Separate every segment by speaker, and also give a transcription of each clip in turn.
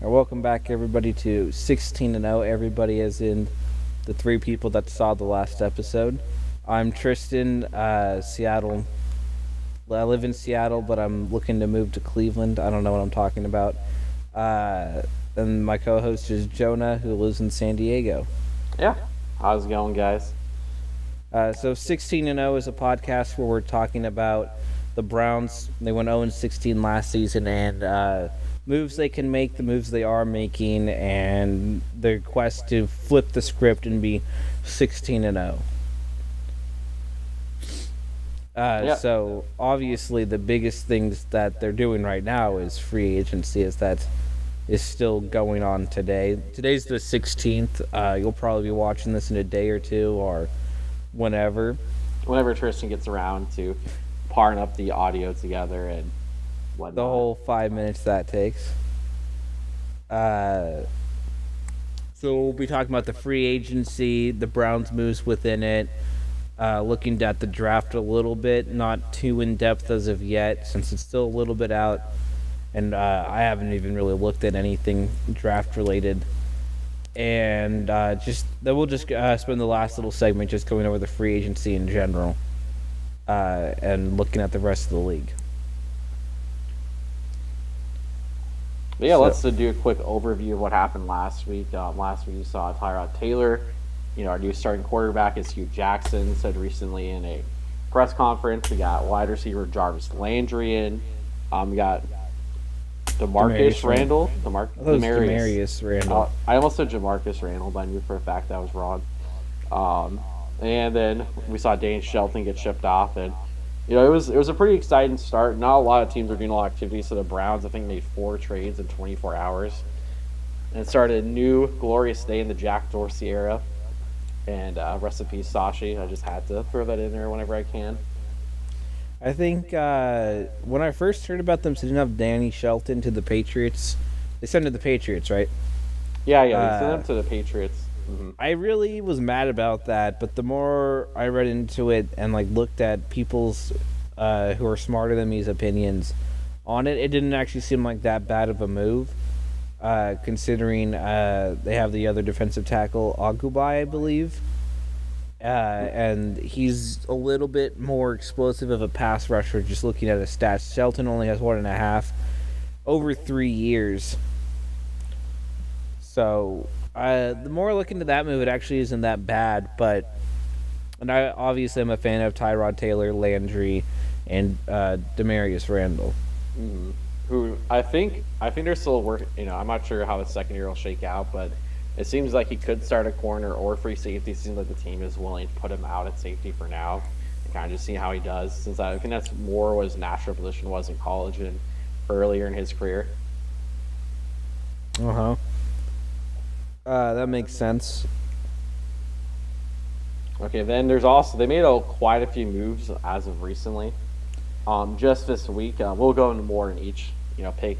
Speaker 1: Welcome back, everybody, to 16 and 0. Everybody, as in the three people that saw the last episode. I'm Tristan, Seattle. I live in Seattle, but I'm looking to move to Cleveland. I don't know what I'm talking about. And my co-host is Jonah, who lives in San Diego.
Speaker 2: Yeah. How's it going, guys?
Speaker 1: So 16 and 0 is a podcast where we're talking about the Browns. They went 0 and 16 last season, and moves they can make, the moves they are making, and their quest to flip the script and be 16 and 0. So obviously the biggest things that they're doing right now is free agency, as that is still going on today. Today's the 16th. You'll probably be watching this in a day or two or whenever.
Speaker 2: Whenever Tristan gets around to parring up the audio together and whatnot.
Speaker 1: The whole 5 minutes that takes. So we'll be talking about the free agency, the Browns' moves within it, looking at the draft a little bit, not too in-depth as of yet, since it's still a little bit out, and I haven't even really looked at anything draft-related. And then we'll just spend the last little segment just going over the free agency in general, and looking at the rest of the league.
Speaker 2: But yeah, let's do a quick overview of what happened last week. Last week you saw Tyrod Taylor, our new starting quarterback is Hugh Jackson, said recently in a press conference. We got wide receiver Jarvis Landry in. We got Demarcus Randall.
Speaker 1: Demarius Randall.
Speaker 2: I almost said Jamarcus Randall, but I knew for a fact that was wrong. And then we saw Dane Shelton get shipped off, and it was a pretty exciting start. Not a lot of teams are doing a lot of activity, so the Browns, I think, made 4 trades in 24 hours. And it started a new glorious day in the Jack Dorsey era. And rest in peace, Sashi. I just had to throw that in there whenever I can.
Speaker 1: I think when I first heard about them sending up Danny Shelton to the Patriots, they sent him to the Patriots, right?
Speaker 2: Yeah, they sent him to the Patriots. Mm-hmm.
Speaker 1: I really was mad about that, but the more I read into it and looked at people's who are smarter than me's opinions on it, it didn't actually seem like that bad of a move, considering they have the other defensive tackle, Agubai, I believe. And he's a little bit more explosive of a pass rusher, just looking at his stats. Shelton only has 1.5 over 3 years. So the more I look into that move, it actually isn't that bad. And I obviously am a fan of Tyrod Taylor, Landry, and Demarius Randall.
Speaker 2: Mm-hmm. Who I think they're still working. I'm not sure how the second year will shake out, but it seems like he could start a corner or free safety. It seems like the team is willing to put him out at safety for now and kind of just see how he does, since I think that's more what his natural position was in college and earlier in his career.
Speaker 1: That makes sense.
Speaker 2: Okay, then there's they made quite a few moves as of recently. Just this week, we'll go into more in each pick,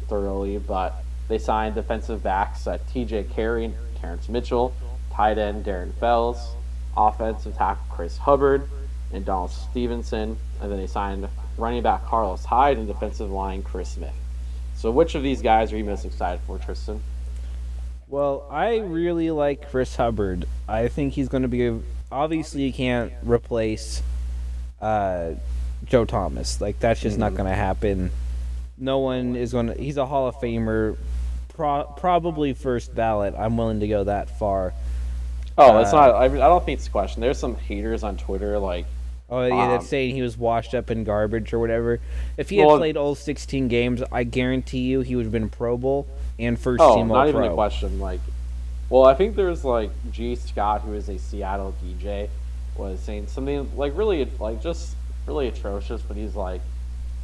Speaker 2: thoroughly, but they signed defensive backs T.J. Carey, Terrence Mitchell, tight end Darren Fells, offensive tackle Chris Hubbard, and Donald Stevenson, and then they signed running back Carlos Hyde and defensive line Chris Smith. So which of these guys are you most excited for, Tristan?
Speaker 1: Well, I really like Chris Hubbard. I think he's going to be obviously you can't replace Joe Thomas. That's just not going to happen. No one is going to. He's a Hall of Famer, probably first ballot. I'm willing to go that far.
Speaker 2: Oh, that's not. I don't think it's a question. There's some haters on Twitter
Speaker 1: that's saying he was washed up in garbage or whatever. If he had played all 16 games, I guarantee you he would have been Pro Bowl and first team All-Pro.
Speaker 2: Not even a question. I think there's G. Scott, who is a Seattle DJ, was saying something really really atrocious, but he's like,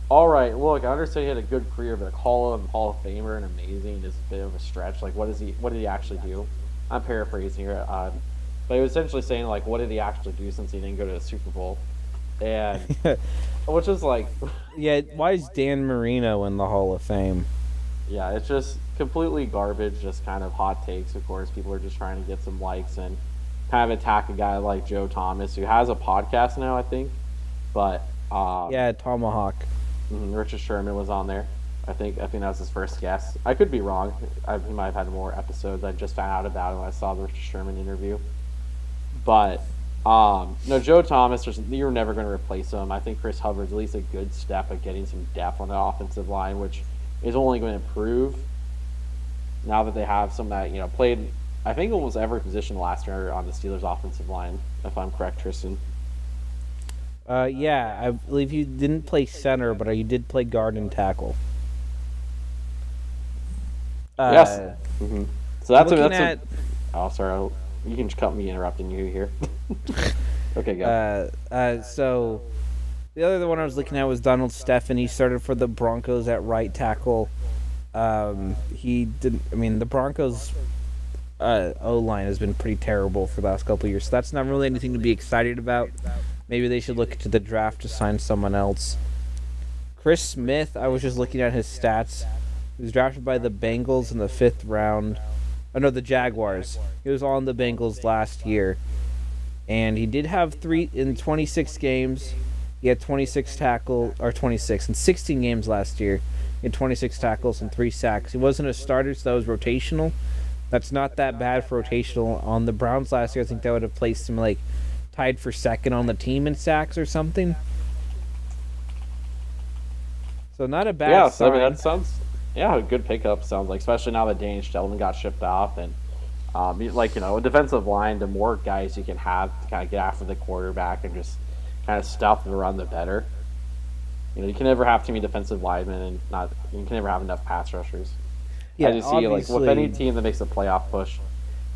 Speaker 2: all right, look, I understand he had a good career, but Hall of Famer and amazing is a bit of a stretch. What did he actually do? I'm paraphrasing here, but he was essentially saying what did he actually do since he didn't go to the Super Bowl, and which is
Speaker 1: yeah, why is Dan Marino in the Hall of Fame?
Speaker 2: Yeah, it's just completely garbage, just kind of hot takes. Of course, people are just trying to get some likes and kind of attack a guy like Joe Thomas, who has a podcast now, I think, but
Speaker 1: Tomahawk.
Speaker 2: Richard Sherman was on there. I think that was his first guess. I could be wrong. He might have had more episodes. I just found out about him when I saw the Richard Sherman interview. But no, Joe Thomas, you're never going to replace him. I think Chris Hubbard's at least a good step at getting some depth on the offensive line, which is only going to improve now that they have some that played. I think almost every position last year on the Steelers' offensive line, if I'm correct, Tristan.
Speaker 1: Yeah, I believe you didn't play center, but you did play guard and tackle.
Speaker 2: Yes. Mm-hmm. So that's oh, sorry. You can cut me interrupting you here. Okay, go.
Speaker 1: So the other one I was looking at was Donald Steffen. He started for the Broncos at right tackle. He didn't. I mean, the Broncos' O-line has been pretty terrible for the last couple of years, so that's not really anything to be excited about. Maybe they should look to the draft to sign someone else. Chris Smith, I was just looking at his stats. He was drafted by the Bengals in the 5th round. Oh, no, the Jaguars. He was on the Bengals last year. And he did have 26 games. He had 26 in 16 games last year. He had 26 tackles and 3 sacks. He wasn't a starter, so that was rotational. That's not that bad for rotational. On the Browns last year, I think that would have placed him tied for second on the team in sacks or something. So not a bad sign.
Speaker 2: I mean, that sounds a good pickup. Sounds like, especially now that Daniel Shelton got shipped off, and a defensive line. The more guys you can have to kind of get after the quarterback and just kind of stuff and run, the better. You can never have too many defensive linemen, and you can never have enough pass rushers.
Speaker 1: Yeah,
Speaker 2: I just see with any team that makes a playoff push,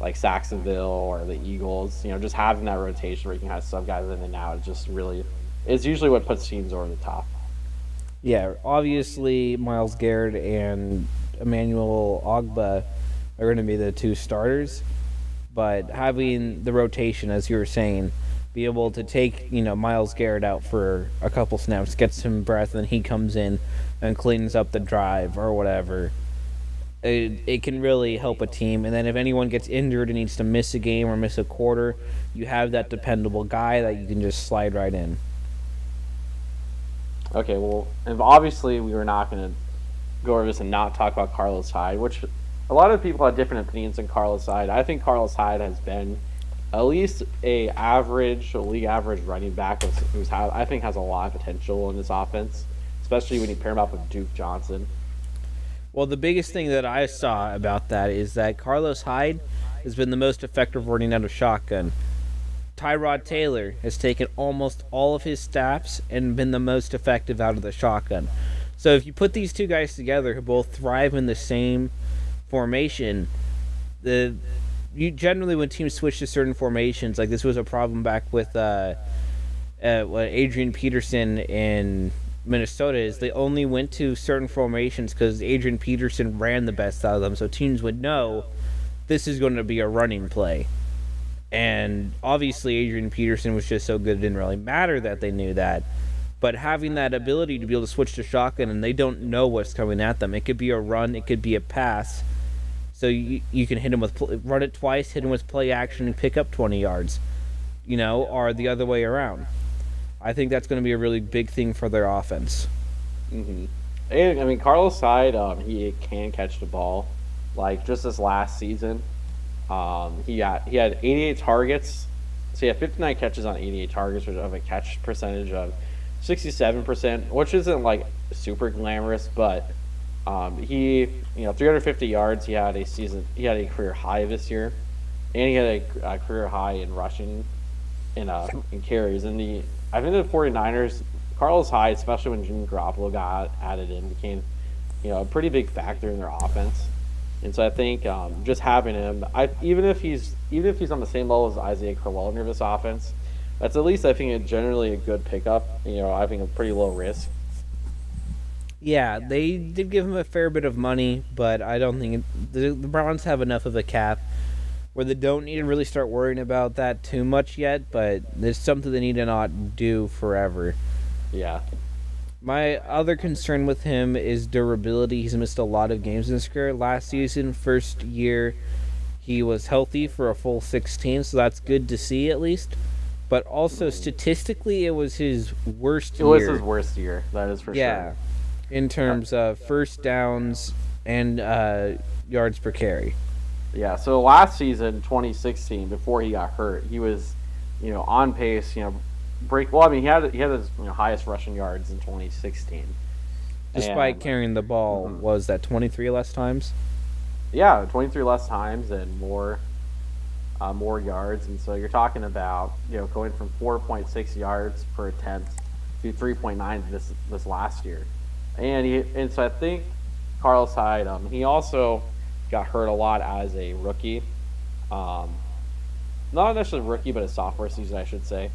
Speaker 2: like Saxonville or the Eagles, just having that rotation where you can have sub guys in and out is usually what puts teams over the top.
Speaker 1: Yeah, obviously Myles Garrett and Emmanuel Ogbah are going to be the 2 starters, but having the rotation, as you were saying, be able to take Myles Garrett out for a couple snaps, gets him breath, and he comes in and cleans up the drive or whatever. It can really help a team. And then if anyone gets injured and needs to miss a game or miss a quarter, you have that dependable guy that you can just slide right in.
Speaker 2: Okay, well, and obviously we were not going to go over this and not talk about Carlos Hyde, which a lot of people have different opinions on Carlos Hyde. I think Carlos Hyde has been at least a league average running back I think has a lot of potential in this offense, especially when you pair him up with Duke Johnson.
Speaker 1: Well, the biggest thing that I saw about that is that Carlos Hyde has been the most effective running out of shotgun. Tyrod Taylor has taken almost all of his snaps and been the most effective out of the shotgun. So if you put these two guys together who both thrive in the same formation, you generally, when teams switch to certain formations, like this was a problem back with Adrian Peterson in Minnesota, is they only went to certain formations because Adrian Peterson ran the best out of them, so teams would know this is going to be a running play. And obviously Adrian Peterson was just so good it didn't really matter that they knew that. But having that ability to be able to switch to shotgun and they don't know what's coming at them, it could be a run, it could be a pass. So you can hit him run it twice, hit him with play action, and pick up 20 yards, or the other way around. I think that's going to be a really big thing for their offense.
Speaker 2: Mm-hmm. And, I mean, Carlos Hyde, he can catch the ball. Like, just this last season, he had 88 targets. So he had 59 catches on 88 targets, which of a catch percentage of 67%, which isn't, like, super glamorous, but he, 350 yards. He had a career high this year, and he had a career high in rushing in carries. And I think the 49ers, Carlos Hyde, especially when Jimmy Garoppolo got added in, became a pretty big factor in their offense. And so I think just having him, even if he's on the same level as Isaiah Crowell near this offense, that's at least, I think, generally a good pickup. I think a pretty low risk.
Speaker 1: Yeah, they did give him a fair bit of money, but I don't think the Browns have enough of a cap where they don't need to really start worrying about that too much yet, but it's something they need to not do forever.
Speaker 2: Yeah.
Speaker 1: My other concern with him is durability. He's missed a lot of games in his career. Last season, first year, he was healthy for a full 16, so that's good to see at least. But also, statistically, it was his worst year.
Speaker 2: It was his worst year, that is for sure.
Speaker 1: Yeah. in terms of first downs and yards per carry.
Speaker 2: Yeah, so last season, 2016, before he got hurt, he was, on pace, break. Well, I mean, he had his highest rushing yards in 2016,
Speaker 1: Despite
Speaker 2: and
Speaker 1: carrying the ball,
Speaker 2: mhm.
Speaker 1: was that 23 less times?
Speaker 2: Yeah, 23 less times and more yards, and so you're talking about going from 4.6 yards per attempt to 3.9 this last year, and so I think Carlos Hyde, he also got hurt a lot as a rookie, um, not necessarily rookie, but a sophomore season, I should say.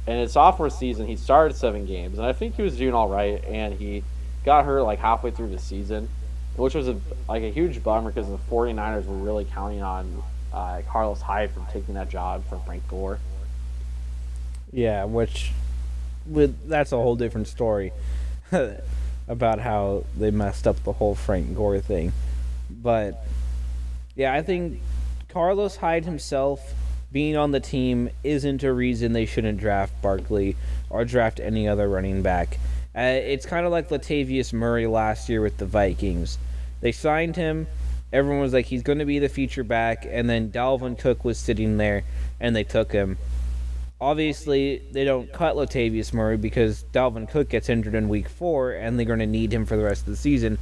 Speaker 2: And his sophomore season, he started 7 games, and I think he was doing all right. And he got hurt like halfway through the season, which was a huge bummer because the 49ers were really counting on Carlos Hyde from taking that job from Frank Gore.
Speaker 1: Yeah, which that's a whole different story about how they messed up the whole Frank Gore thing. But yeah, I think Carlos Hyde himself being on the team isn't a reason they shouldn't draft Barkley or draft any other running back. It's kind of like Latavius Murray last year with the Vikings. They signed him. Everyone was like, he's going to be the feature back. And then Dalvin Cook was sitting there, and they took him. Obviously, they don't cut Latavius Murray because Dalvin Cook gets injured in week 4, and they're going to need him for the rest of the season.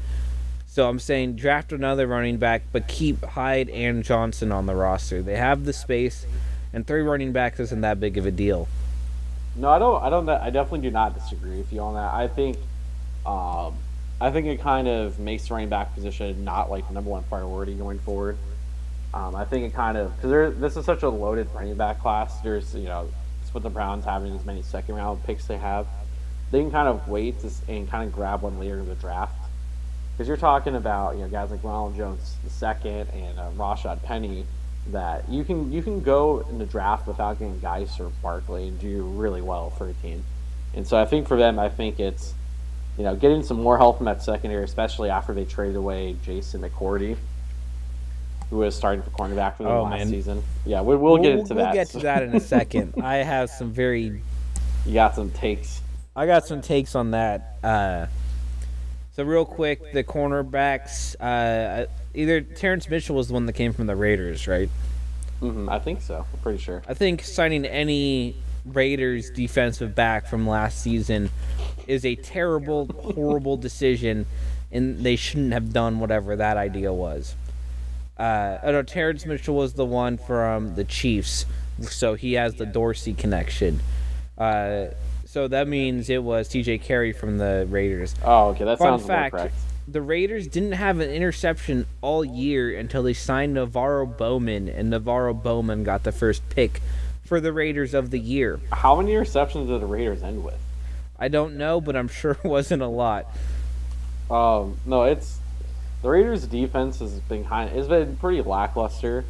Speaker 1: So I'm saying draft another running back, but keep Hyde and Johnson on the roster. They have the space, and 3 running backs isn't that big of a deal.
Speaker 2: No, I don't. I don't. I definitely do not disagree with you on that. I think it kind of makes the running back position not like the number one priority going forward. I think it kind of because this is such a loaded running back class. There's it's with the Browns having as many second round picks they have, they can kind of wait and kind of grab one later in the draft. Because you're talking about guys like Ronald Jones the second and Rashad Penny that you can go in the draft without getting Geis or Barkley and do really well for a team. And so I think for them, I think it's getting some more help from that secondary, especially after they traded away Jason McCourty, who was starting for cornerback for them last season. Yeah, we'll get into that.
Speaker 1: We'll get to that in a second. I have some very.
Speaker 2: You got some takes.
Speaker 1: I got some takes on that. So real quick, the cornerbacks. Either Terrence Mitchell was the one that came from the Raiders, right?
Speaker 2: I think so. I'm pretty sure.
Speaker 1: I think signing any Raiders defensive back from last season is a terrible, horrible decision, and they shouldn't have done whatever that idea was. I know Terrence Mitchell was the one from the Chiefs, so he has the Dorsey connection. So that means it was T.J. Carey from the Raiders.
Speaker 2: Oh, okay, that sounds
Speaker 1: more
Speaker 2: correct.
Speaker 1: The Raiders didn't have an interception all year until they signed Navarro Bowman, and Navarro Bowman got the first pick for the Raiders of the year.
Speaker 2: How many interceptions did the Raiders end with?
Speaker 1: I don't know, but I'm sure it wasn't a lot.
Speaker 2: No, it's the Raiders' defense has been pretty lackluster.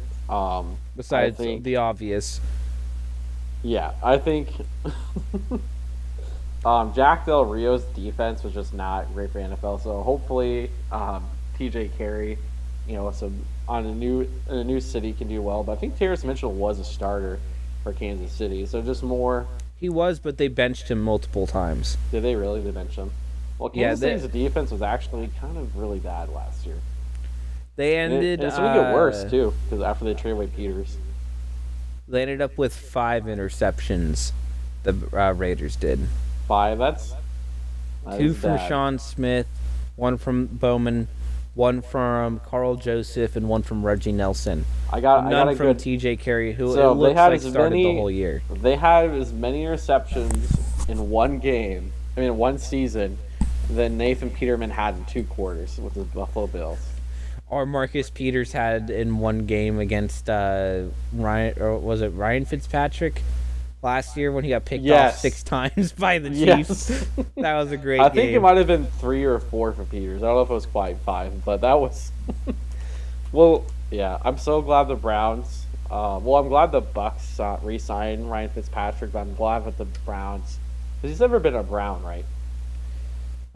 Speaker 1: Besides the obvious.
Speaker 2: Yeah, I think Jack Del Rio's defense was just not great for NFL. So hopefully, T.J. Carey, on a new city can do well. But I think Terrence Mitchell was a starter for Kansas City. So just more.
Speaker 1: He was, but they benched him multiple times.
Speaker 2: Did they really? They benched him. Well, Kansas City's defense was actually kind of really bad last year.
Speaker 1: They ended.
Speaker 2: And it's going to get worse too, because after they traded away Peters.
Speaker 1: They ended up with 5 interceptions. The Raiders did.
Speaker 2: 5. That's
Speaker 1: 2 from Sean Smith, 1 from Bowman, 1 from Carl Joseph, and 1 from Reggie Nelson. None from T.J. Carey, who it looks like started the whole year.
Speaker 2: They had as many interceptions in one season, than Nathan Peterman had in 2 quarters with the Buffalo Bills.
Speaker 1: Or Marcus Peters had in one game against Ryan Fitzpatrick last year when he got picked off 6 times by the Chiefs. Yes. That was a great game.
Speaker 2: I think it might have been 3 or 4 for Peters. I don't know if it was quite 5, but that was well, yeah. I'm so glad the Browns. I'm glad the Bucks re-signed Ryan Fitzpatrick, but I'm glad with the Browns because he's never been a Brown, right?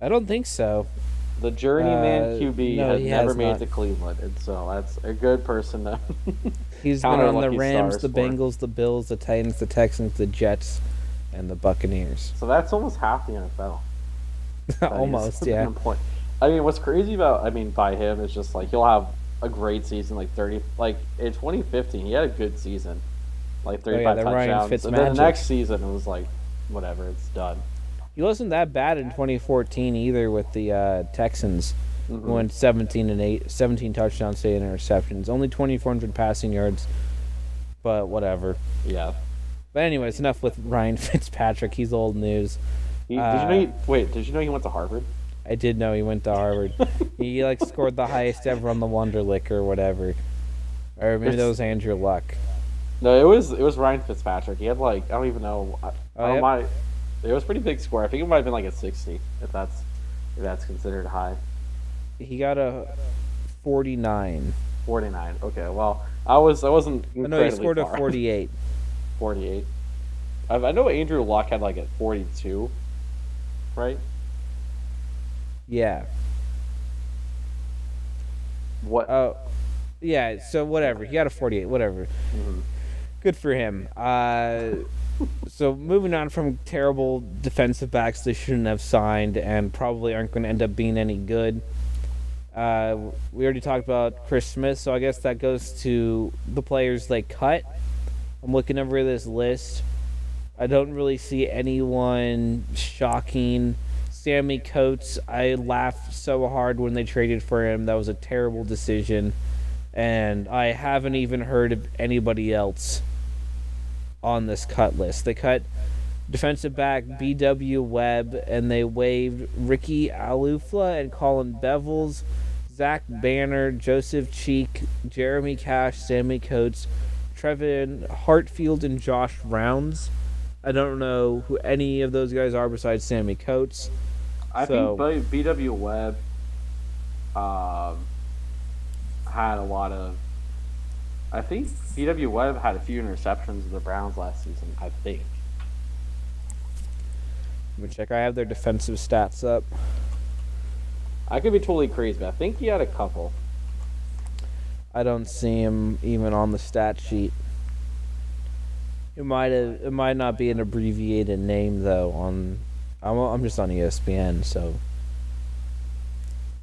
Speaker 1: I don't think so.
Speaker 2: The journeyman QB has never made it to Cleveland, and so that's a good person to.
Speaker 1: He's been on the Rams, the Bengals, the Bills, the Titans, the Texans, the Jets, and the Buccaneers.
Speaker 2: So that's almost half the NFL. that he's
Speaker 1: Almost,
Speaker 2: been
Speaker 1: yeah.
Speaker 2: employed. I mean, what's crazy about by him is just like he'll have a great season, like 30, like in 2015, he had a good season, like
Speaker 1: Oh yeah,
Speaker 2: 35
Speaker 1: the Ryan
Speaker 2: touchdowns, and then the
Speaker 1: Fitzmagic.
Speaker 2: next season it was like, whatever, it's done.
Speaker 1: He wasn't that bad in 2014 either with the Texans. He
Speaker 2: Hmm.
Speaker 1: went 17 and 8, 17 touchdowns, 8 interceptions, only 2,400 passing yards, but whatever.
Speaker 2: Yeah.
Speaker 1: But anyways, enough with Ryan Fitzpatrick. He's old news.
Speaker 2: Did you know
Speaker 1: Uh,
Speaker 2: wait, did you know he went to Harvard?
Speaker 1: I did know he went to Harvard. He like scored the highest ever on the Wonderlic or whatever, or maybe that
Speaker 2: It's
Speaker 1: was Andrew Luck.
Speaker 2: No, it was Ryan Fitzpatrick. He had like I don't even know. I
Speaker 1: Oh
Speaker 2: don't
Speaker 1: yep,
Speaker 2: mind. It was a pretty big score. I think it might have been like a 60, if that's considered high.
Speaker 1: he got a 49.
Speaker 2: 49. Okay, well I wasn't
Speaker 1: Oh, no, he
Speaker 2: incredibly
Speaker 1: scored a
Speaker 2: far.
Speaker 1: 48.
Speaker 2: 48. I know Andrew Luck had like a 42, right?
Speaker 1: Yeah.
Speaker 2: What?
Speaker 1: Oh, yeah. So whatever. He got a 48. Whatever.
Speaker 2: Mhm.
Speaker 1: Good for him. So moving on from terrible defensive backs they shouldn't have signed and probably aren't going to end up being any good. We already talked about Chris Smith, so I guess that goes to the players they cut. I'm looking over this list. I don't really see anyone shocking. Sammy Coates, I laughed so hard when they traded for him. That was a terrible decision. And I haven't even heard of anybody else on this cut list. They cut defensive back B.W. Webb, and they waived Ricky Alufla and Colin Bevels, Zach Banner, Joseph Cheek, Jeremy Cash, Sammy Coates, Trevin Hartfield, and Josh Rounds. I don't know who any of those guys are besides Sammy Coates.
Speaker 2: I
Speaker 1: So,
Speaker 2: think BW Webb um, had a lot of. I think BW Webb had a few interceptions of the Browns last season. I think.
Speaker 1: let me check. I have their defensive stats up.
Speaker 2: I could be totally crazy, but I think he had a couple.
Speaker 1: I don't see him even on the stat sheet. It might not be an abbreviated name though. I'm just on ESPN, so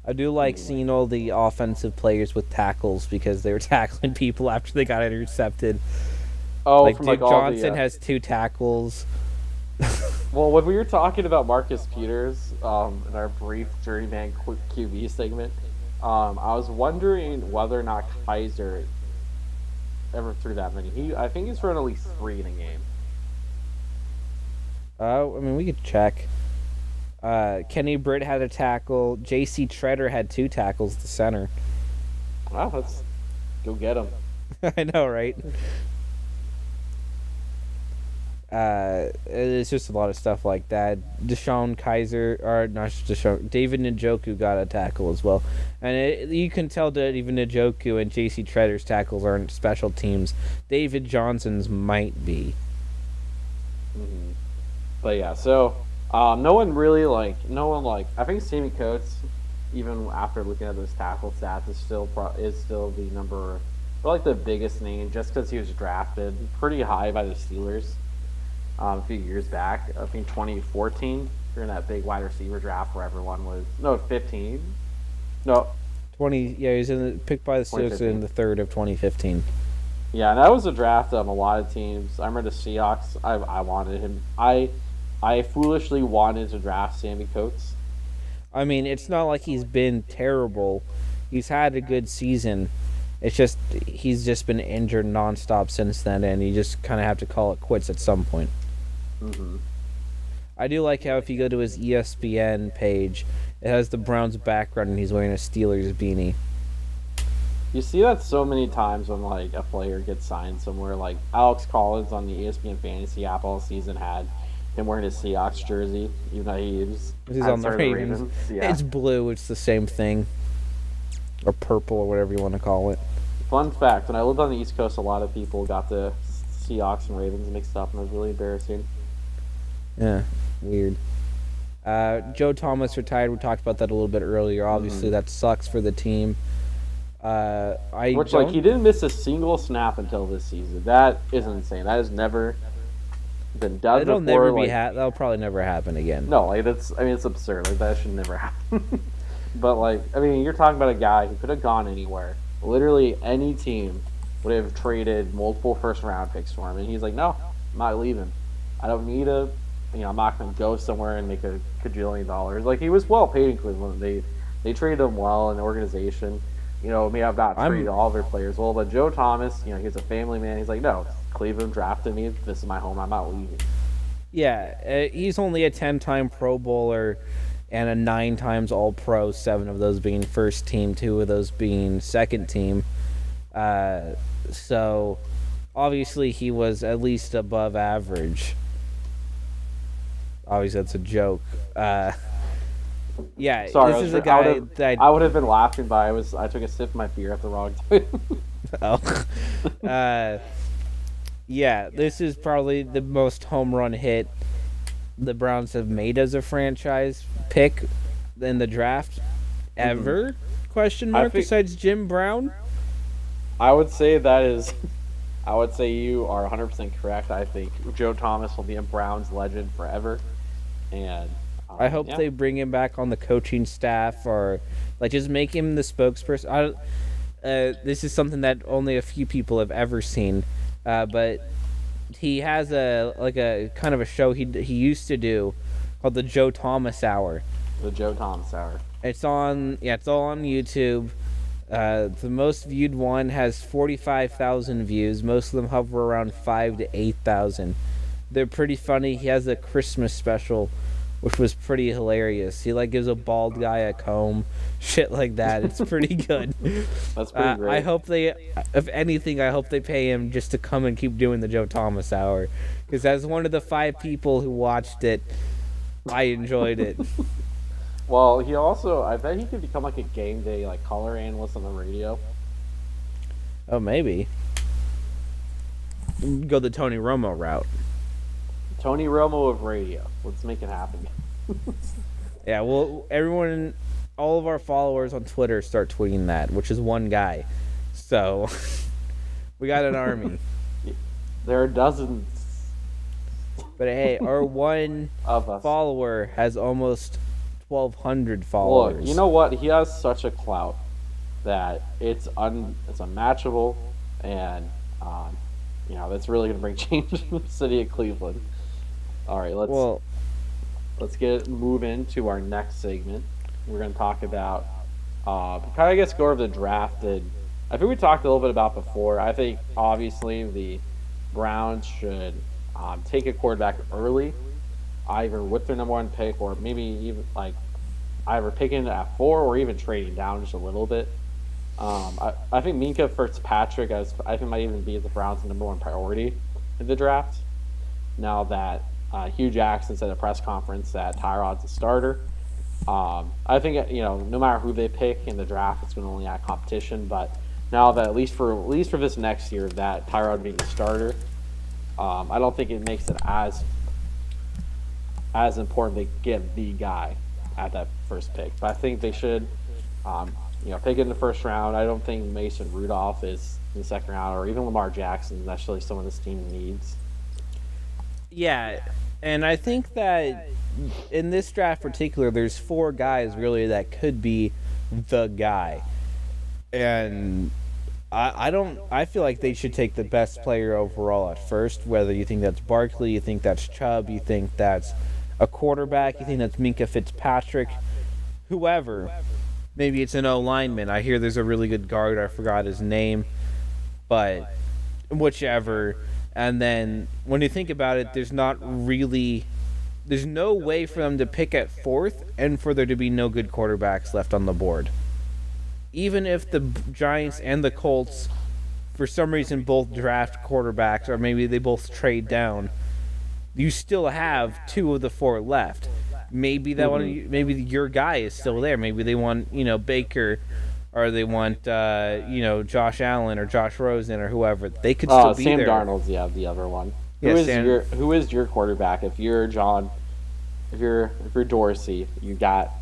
Speaker 1: I do like seeing all the offensive players with tackles because they were tackling people after they got intercepted.
Speaker 2: Oh,
Speaker 1: Like
Speaker 2: from
Speaker 1: Duke
Speaker 2: like all
Speaker 1: Johnson
Speaker 2: the.
Speaker 1: has 2 tackles.
Speaker 2: Well, when we were talking about Marcus Peters in our brief journeyman QB segment, I was wondering whether or not Kaiser ever threw that many. I think he's thrown at least 3 in a game.
Speaker 1: I mean, we could check. Kenny Britt had a tackle. J.C. Treader had 2 tackles. The center.
Speaker 2: Wow, let's go get him.
Speaker 1: I know, right? It's just a lot of stuff like that. Deshaun Kaiser, or not Deshaun, David Njoku got a tackle as well, and you can tell that even Njoku and J.C. Treader's tackles aren't special teams. David Johnson's might be.
Speaker 2: Hmm. But yeah, so no one I think Sammy Coates, even after looking at those tackle stats, is still the number, or like the biggest name, just because he was drafted pretty high by the Steelers a few years back. I think 2014 during that big wide receiver draft where everyone was 15, no
Speaker 1: 20. Yeah, he was picked by the Steelers in
Speaker 2: 2015.
Speaker 1: the third of 2015.
Speaker 2: Yeah, and that was a draft a lot of teams. I remember the Seahawks. I wanted him. I foolishly wanted to draft Sammy Coates.
Speaker 1: I mean, it's not like he's been terrible. He's had a good season. It's just he's just been injured nonstop since then, and you just kind of have to call it quits at some point.
Speaker 2: Hmm.
Speaker 1: I do like how if you go to his ESPN page, it has the Browns background and he's wearing a Steelers beanie.
Speaker 2: You see that so many times when like a player gets signed somewhere. Like Alex Collins on the ESPN Fantasy app all season had him wearing his Seahawks jersey, even though
Speaker 1: He's
Speaker 2: had
Speaker 1: on the
Speaker 2: started
Speaker 1: Ravens.
Speaker 2: Yeah.
Speaker 1: It's blue. It's the same thing, or purple, or whatever you want to call it.
Speaker 2: Fun fact: when I lived on the East Coast, a lot of people got the Seahawks and Ravens mixed up, and it was really embarrassing.
Speaker 1: Yeah, weird. Joe Thomas retired. We talked about that a little bit earlier. Obviously, that sucks for the team.
Speaker 2: He didn't miss a single snap until this season. That is insane. That is never. been done
Speaker 1: It'll
Speaker 2: before.
Speaker 1: never be
Speaker 2: Like,
Speaker 1: that'll probably never happen again.
Speaker 2: no, like that's. I mean, it's absurd. Like that should never happen. But like, I mean, you're talking about a guy who could have gone anywhere. Literally any team would have traded multiple first round picks for him, and he's like, no, I'm not leaving. I don't need a. I'm not going to go somewhere and make a cajillion dollars. Like he was well paid in Cleveland. They treated him well in the organization. May have not treated all of their players well, but Joe Thomas, he's a family man. He's like, no, Cleveland drafted me. This is my home. I'm not leaving.
Speaker 1: Yeah, he's only a 10-time Pro Bowler and a 9 times All-Pro, 7 of those being first team, 2 of those being second team. So obviously he was at least above average. Obviously that's a joke. Yeah,
Speaker 2: Sorry,
Speaker 1: this is a guy that
Speaker 2: I would have been laughing, but I took a sip of my beer at the wrong time.
Speaker 1: Oh. Yeah, this is probably the most home run hit the Browns have made as a franchise pick in the draft ever? Question mark. Besides Jim Brown?
Speaker 2: I would say that is. I would say you are 100% correct. I think Joe Thomas will be a Browns legend forever, and
Speaker 1: I hope they bring him back on the coaching staff, or like just make him the spokesperson. This is something that only a few people have ever seen, but he has a kind of a show he used to do called the Joe Thomas Hour.
Speaker 2: The Joe Thomas Hour.
Speaker 1: It's on it's all on YouTube. The most viewed one has 45,000 views. Most of them hover around 5,000 to 8,000. They're pretty funny. He has a Christmas special, which was pretty hilarious. He gives a bald guy a comb, shit like that. It's pretty good.
Speaker 2: That's pretty great.
Speaker 1: I hope if anything, I hope they pay him just to come and keep doing the Joe Thomas Hour, because as one of the 5 people who watched it, I enjoyed it.
Speaker 2: Well, I bet he could become a game day color analyst on the radio.
Speaker 1: Oh, maybe. Go the Tony Romo route.
Speaker 2: Tony Romo of radio. Let's make it happen.
Speaker 1: Yeah, well, all of our followers on Twitter start tweeting that, which is one guy. So, we got an army.
Speaker 2: There are dozens.
Speaker 1: But hey, our one
Speaker 2: of us.
Speaker 1: Follower has almost 1,200 followers.
Speaker 2: Look, you know what? He has such a clout that it's unmatchable, and that's really going to bring change in the city of Cleveland. All right, let's move into our next segment. We're going to talk about go over the draft. And I think we talked a little bit about before. I think obviously the Browns should take a quarterback early, either with their number 1 pick, or maybe even either picking at 4 or even trading down just a little bit. I think Minkah Fitzpatrick I think might even be the Browns' number 1 priority in the draft. Now that Hugh Jackson said at a press conference that Tyrod's a starter. I think no matter who they pick in the draft, it's going to only add competition. But now that at least for this next year, that Tyrod being a starter, I don't think it makes it as important to get the guy at that first pick. But I think they should, pick it in the first round. I don't think Mason Rudolph is in the second round, or even Lamar Jackson. That's really someone this team needs.
Speaker 1: Yeah, and I think that in this draft in particular, there's 4 guys really that could be the guy. And I feel like they should take the best player overall at first, whether you think that's Barkley, you think that's Chubb, you think that's a quarterback, you think that's Minkah Fitzpatrick, whoever. Maybe it's an O-lineman. I hear there's a really good guard. I forgot his name. But whichever. And then when you think about it, there's no way for them to pick at 4th and for there to be no good quarterbacks left on the board. Even if the Giants and the Colts, for some reason, both draft quarterbacks, or maybe they both trade down, you still have 2 of the 4 left. Maybe maybe your guy is still there. Maybe they want Baker, or they want Josh Allen or Josh Rosen or whoever. They could still be
Speaker 2: Sam
Speaker 1: there.
Speaker 2: Darnold's the other one.
Speaker 1: Yeah,
Speaker 2: who is your quarterback? If you're John, if you're Dorsey, you got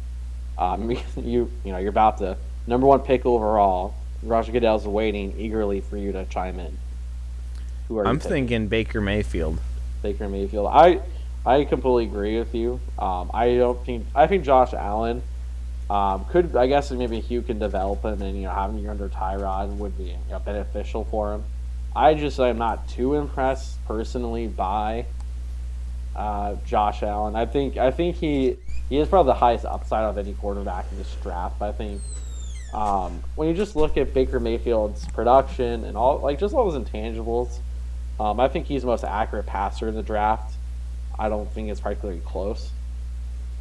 Speaker 2: you're about to number 1 pick overall. Roger Goodell's waiting eagerly for you to chime in. Who are you
Speaker 1: thinking Baker Mayfield.
Speaker 2: Baker Mayfield. I completely agree with you. I think Josh Allen could, I guess maybe Hugh can develop him, and having you under Tyrod would be beneficial for him. I'm not too impressed personally by Josh Allen. I think he is probably the highest upside of any quarterback in this draft. I think when you just look at Baker Mayfield's production and just all his intangibles, I think he's the most accurate passer in the draft. I don't think it's particularly close.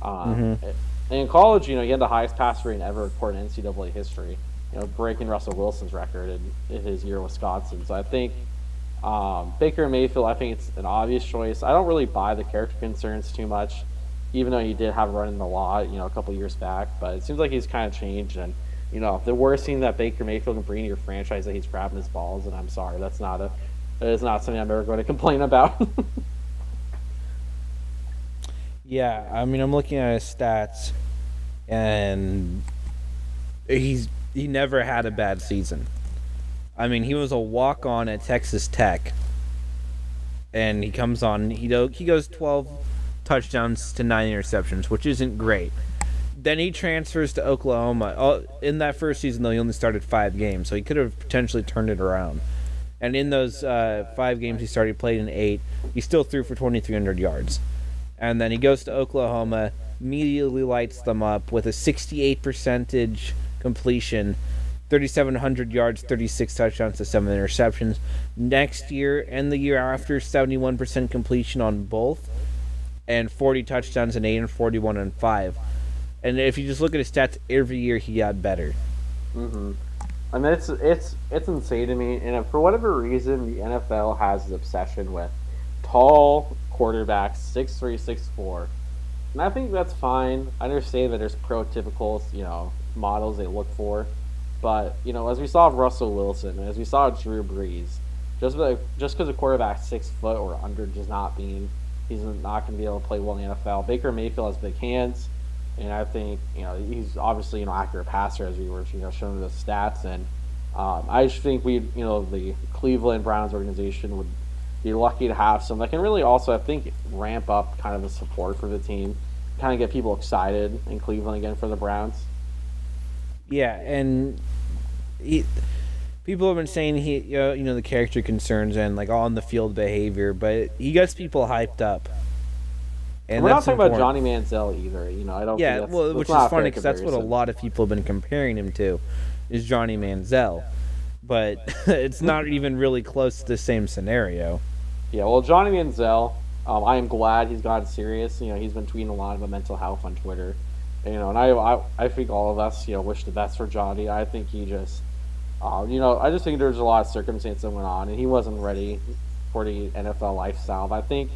Speaker 2: And in college, he had the highest passer rating ever recorded in NCAA history. Breaking Russell Wilson's record in his year at Wisconsin. So I think Baker Mayfield, I think it's an obvious choice. I don't really buy the character concerns too much, even though he did have a run in the law, a couple years back. But it seems like he's kind of changed. And, the worst thing that Baker Mayfield can bring to your franchise is that he's grabbing his balls. And I'm sorry, that is not something I'm ever going to complain about.
Speaker 1: Yeah, I mean, I'm looking at his stats, and he never had a bad season. I mean, he was a walk-on at Texas Tech, and he comes on. He goes 12 touchdowns to 9 interceptions, which isn't great. Then he transfers to Oklahoma. In that first season, though, he only started 5 games, so he could have potentially turned it around. And in those 5 games he started, he played in 8. He still threw for 2,300 yards. And then he goes to Oklahoma, immediately lights them up with a 68% completion, 3,700 yards, 36 touchdowns to 7 interceptions. Next year and the year after, 71% completion on both, and 40 touchdowns in 8 and 41 in 5. And if you just look at his stats, every year he got better.
Speaker 2: I mean, it's insane to me. And for whatever reason, the NFL has this obsession with tall quarterbacks, 6'3", 6'4", and I think that's fine. I understand that there's prototypical, models they look for, but as we saw with Russell Wilson, as we saw with Drew Brees, just because a quarterback's 6 foot or under does not mean he's not going to be able to play well in the NFL. Baker Mayfield has big hands, and I think he's obviously an accurate passer, as we were showing the stats, and I just think the Cleveland Browns organization would be lucky to have some that can really also, I think, ramp up kind of the support for the team, kind of get people excited in Cleveland again for the Browns.
Speaker 1: Yeah, and people have been saying the character concerns and on the field behavior, but he gets people hyped up.
Speaker 2: And we're not talking about Johnny Manziel either. I don't.
Speaker 1: Yeah, which is funny because that's what a lot of people have been comparing him to, is Johnny Manziel, but it's not even really close to the same scenario.
Speaker 2: Yeah, well, Johnny Manziel, I am glad he's gotten serious. He's been tweeting a lot about mental health on Twitter. And I think all of us, wish the best for Johnny. I think he just, I just think there's a lot of circumstances that went on, and he wasn't ready for the NFL lifestyle. But I think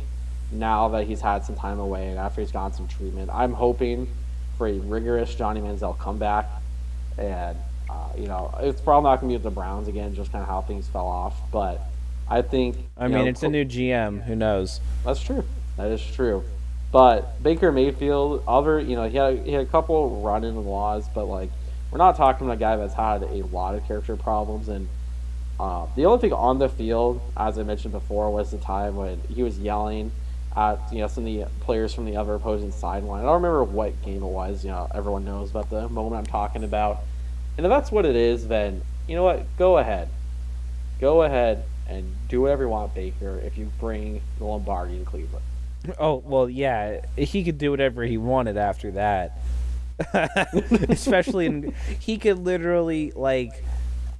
Speaker 2: now that he's had some time away and after he's gotten some treatment, I'm hoping for a rigorous Johnny Manziel comeback. And, it's probably not going to be with the Browns again, just kind of how things fell off. But I think...
Speaker 1: it's a new GM. Who knows?
Speaker 2: That's true. That is true. But Baker Mayfield, he had a couple run-in laws, but, we're not talking about a guy that's had a lot of character problems. And the only thing on the field, as I mentioned before, was the time when he was yelling at, some of the players from the other opposing sideline. I don't remember what game it was. Everyone knows about the moment I'm talking about. And if that's what it is, then, you know what? Go ahead. Go ahead and do whatever you want, Baker, if you bring the Lombardi to Cleveland.
Speaker 1: Oh, well, yeah. He could do whatever he wanted after that. Especially he could literally, I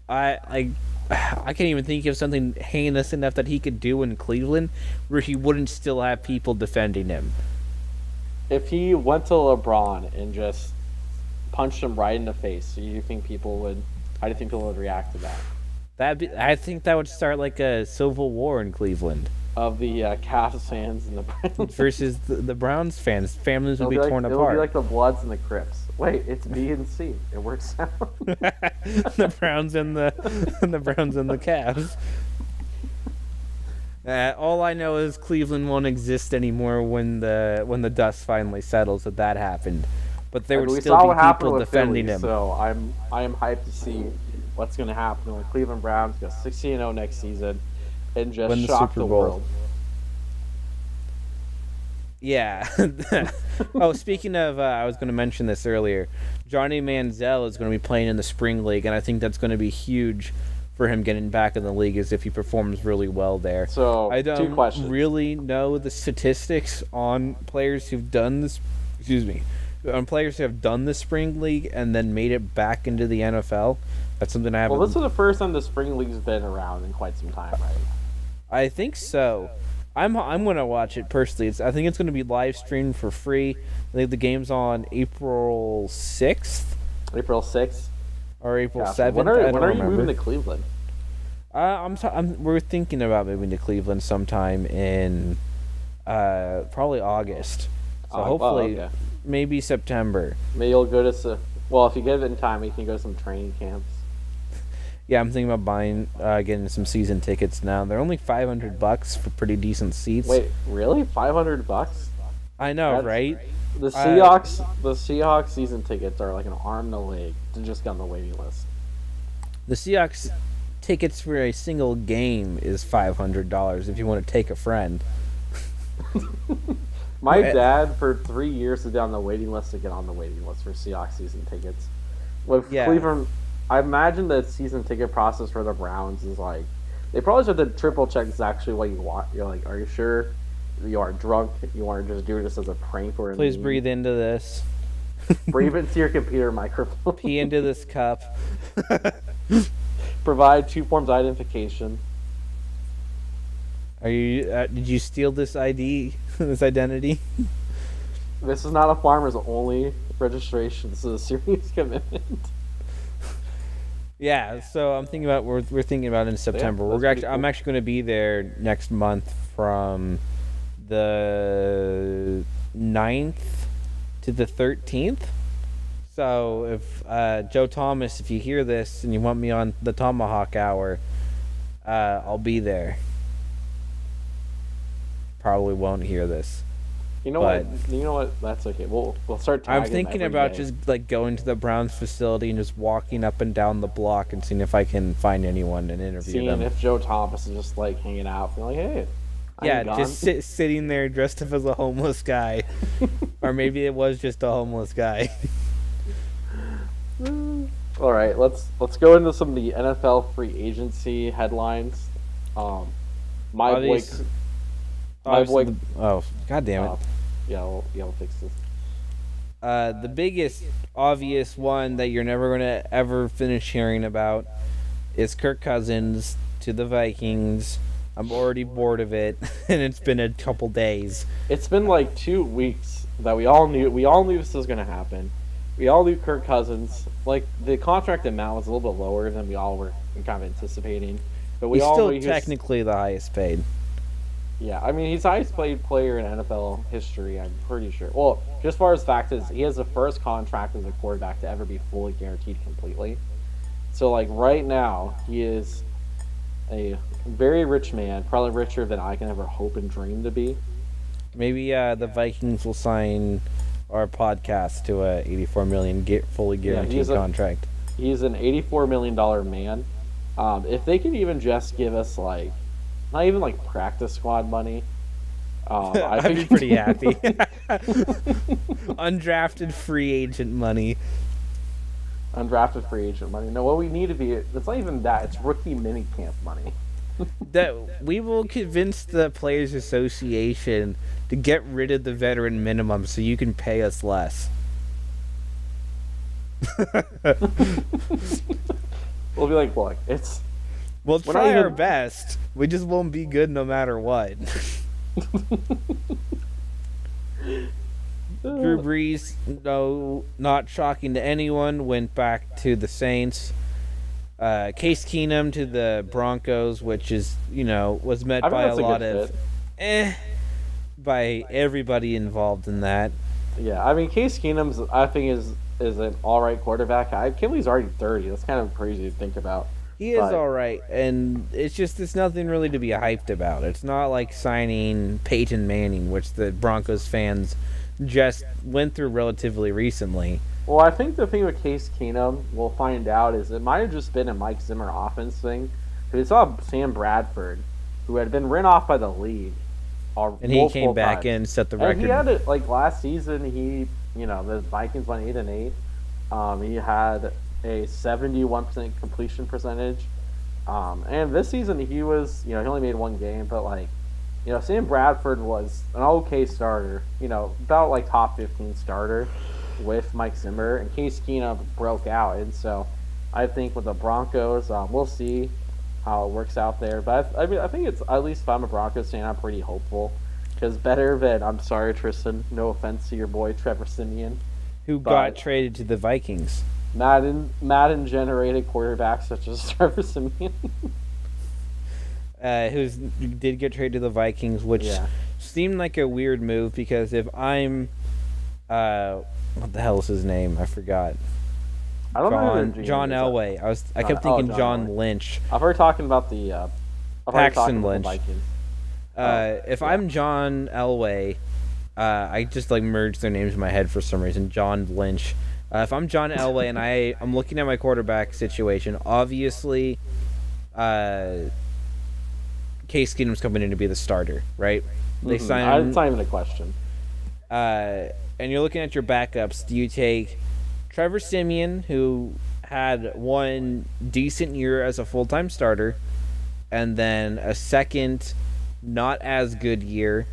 Speaker 1: can't even think of something heinous enough that he could do in Cleveland where he wouldn't still have people defending him.
Speaker 2: If he went to LeBron and just punched him right in the face, how do you think people would react to that?
Speaker 1: I think that would start a civil war in Cleveland.
Speaker 2: Of the Cavs fans and the Browns.
Speaker 1: Versus the Browns fans. Families would be torn apart.
Speaker 2: It'll be like the Bloods and the Crips. Wait, it's B and C. It works out.
Speaker 1: The Browns and the Cavs. All I know is Cleveland won't exist anymore when the dust finally settles that happened. But there would still be people defending him.
Speaker 2: So I am hyped to see what's going to happen when Cleveland Browns go 16-0 next season and just shock the world.
Speaker 1: Yeah. Oh, speaking of, I was going to mention this earlier. Johnny Manziel is going to be playing in the spring league, and I think that's going to be huge for him getting back in the league, as if he performs really well there.
Speaker 2: So,
Speaker 1: I
Speaker 2: two
Speaker 1: don't
Speaker 2: questions.
Speaker 1: really know the statistics on players who've done this. Excuse me, on players who have done the spring league and then made it back into the NFL. That's something I haven't.
Speaker 2: Well, this is the first time the spring league's been around in quite some time, right?
Speaker 1: I think so. I'm gonna watch it personally. I think it's gonna be live streamed for free. I think the game's on April 6th
Speaker 2: April 6th.
Speaker 1: or April
Speaker 2: Gotcha.
Speaker 1: 7th.
Speaker 2: When
Speaker 1: I
Speaker 2: are
Speaker 1: don't
Speaker 2: you
Speaker 1: remember.
Speaker 2: moving to Cleveland?
Speaker 1: We're thinking about moving to Cleveland sometime in probably August. So hopefully
Speaker 2: okay.
Speaker 1: maybe September.
Speaker 2: Maybe you'll go to well, if you get it in time, you can go to some training camps.
Speaker 1: Yeah, I'm thinking about getting some season tickets now. They're only $500 for pretty decent seats.
Speaker 2: Wait, really? $500?
Speaker 1: I know,
Speaker 2: That's-
Speaker 1: right?
Speaker 2: The Seahawks season tickets are like an arm and a leg to just get on the waiting list.
Speaker 1: The Seahawks tickets for a single game is $500 if you want to take a friend.
Speaker 2: My
Speaker 1: Right.
Speaker 2: dad, for 3 years, is on the waiting list to get on the waiting list for Seahawks season tickets. With
Speaker 1: Yeah.
Speaker 2: Cleveland, I imagine the season ticket process for the Browns is like they probably should have to triple check this is actually what you want. You're like, are you sure you aren't drunk? You want to just do this as a prank or a
Speaker 1: Please
Speaker 2: meme?
Speaker 1: breathe into this.
Speaker 2: Breathe into your computer microphone.
Speaker 1: Pee into this cup.
Speaker 2: Provide 2 forms of identification.
Speaker 1: Are you? Did you steal this ID? This identity?
Speaker 2: This is not a farmer's only registration. This is a serious commitment.
Speaker 1: Yeah. So I'm thinking about we're thinking about in September.
Speaker 2: that's
Speaker 1: We're actually
Speaker 2: pretty
Speaker 1: I'm
Speaker 2: cool.
Speaker 1: actually going to be there next month from the 9th to the 13th. So if Joe Thomas, if you hear this and you want me on the Tomahawk Hour, I'll be there. Probably won't hear this.
Speaker 2: You know
Speaker 1: But-
Speaker 2: what? You know what? That's okay. We'll start.
Speaker 1: I'm
Speaker 2: tagging
Speaker 1: thinking
Speaker 2: every
Speaker 1: about
Speaker 2: day.
Speaker 1: just like going to the Browns facility and just walking up and down the block and seeing if I can find anyone and interview
Speaker 2: seeing
Speaker 1: them.
Speaker 2: if Joe Thomas is just like hanging out, being like, "Hey, I'm
Speaker 1: Yeah,
Speaker 2: gone."
Speaker 1: just sitting there dressed up as a homeless guy, or maybe it was just a homeless guy.
Speaker 2: All right, let's go into some of the NFL free agency headlines. My boy,
Speaker 1: Obvious-
Speaker 2: my boy.
Speaker 1: Oh, god damn it!
Speaker 2: Yeah, we'll fix this.
Speaker 1: The biggest obvious one that you're never gonna ever finish hearing about is Kirk Cousins to the Vikings. I'm already bored of it, and it's been a couple days.
Speaker 2: It's been like 2 weeks that we all knew this was gonna happen. We all knew Kirk Cousins. Like the contract amount was a little bit lower than we all were kind of anticipating, but we
Speaker 1: He's
Speaker 2: all
Speaker 1: still
Speaker 2: knew he was-
Speaker 1: technically the highest paid.
Speaker 2: Yeah, I mean, he's the highest paid player in NFL history, I'm pretty sure. Well, just as far as fact is, he has the first contract as a quarterback to ever be fully guaranteed completely. So, like, right now, he is a very rich man, probably richer than I can ever hope and dream to be.
Speaker 1: Maybe the Vikings will sign our podcast to a $84 million fully guaranteed
Speaker 2: he's a-
Speaker 1: contract.
Speaker 2: He's an $84 million man. If they can even just give us, like, not even, like, practice squad money,
Speaker 1: I'd be pretty happy. Undrafted free agent money.
Speaker 2: Undrafted free agent money. No, what we need to be, it's not even that, it's rookie minicamp money.
Speaker 1: That we will convince the Players Association to get rid of the veteran minimum so you can pay us less.
Speaker 2: We'll be like, look, it's...
Speaker 1: We'll
Speaker 2: We're not
Speaker 1: try our
Speaker 2: even-
Speaker 1: best. We just won't be good no matter what. Drew Brees, no, not shocking to anyone, went back to the Saints. Case Keenum to the Broncos, which is, was met
Speaker 2: I think
Speaker 1: by a
Speaker 2: that's a
Speaker 1: lot
Speaker 2: good
Speaker 1: of
Speaker 2: fit.
Speaker 1: by everybody involved in that.
Speaker 2: Yeah, I mean, Case Keenum's, I think, is an all-right quarterback. I can't believe he's already 30. That's kind of crazy to think about.
Speaker 1: He is
Speaker 2: But-
Speaker 1: all right, and it's nothing really to be hyped about. It's not like signing Peyton Manning, which the Broncos fans just went through relatively recently.
Speaker 2: Well, I think the thing with Case Keenum, we'll find out, is it might have just been a Mike Zimmer offense thing. Because we saw Sam Bradford, who had been written off by the league,
Speaker 1: And he came
Speaker 2: multiple
Speaker 1: back
Speaker 2: times.
Speaker 1: in, set the
Speaker 2: And he
Speaker 1: record.
Speaker 2: had it like last season. The Vikings went 8-8. He had a 71% completion percentage. And this season he was, he only made one game, but like, Sam Bradford was an okay starter. About like top 15 starter with Mike Zimmer, and Case Keenum broke out, and so I think with the Broncos, we'll see how it works out there. But I think it's, at least if I'm a Broncos fan, I'm pretty hopeful, because better than, I'm sorry, Tristan, no offense to your boy Trevor Siemian,
Speaker 1: Who
Speaker 2: but
Speaker 1: got traded to the Vikings.
Speaker 2: Madden generated quarterbacks such as Trevor Siemian.
Speaker 1: Who did get traded to the Vikings, which
Speaker 2: Yeah.
Speaker 1: seemed like a weird move because if I'm, what the hell is his name? I forgot.
Speaker 2: I don't know who the GM
Speaker 1: John
Speaker 2: is.
Speaker 1: Elway. I kept thinking John
Speaker 2: Elway.
Speaker 1: Lynch.
Speaker 2: I've heard talking about the
Speaker 1: Paxton Lynch.
Speaker 2: Vikings.
Speaker 1: If I'm John Elway, I just like merged their names in my head for some reason. John Lynch. If I'm John Elway and I'm looking at my quarterback situation, obviously, Case Keenum's coming in to be the starter, right? They sign him.
Speaker 2: It's not even a question.
Speaker 1: And you're looking at your backups. Do you take Trevor Siemian, who had one decent year as a full-time starter, and then a second not as good year?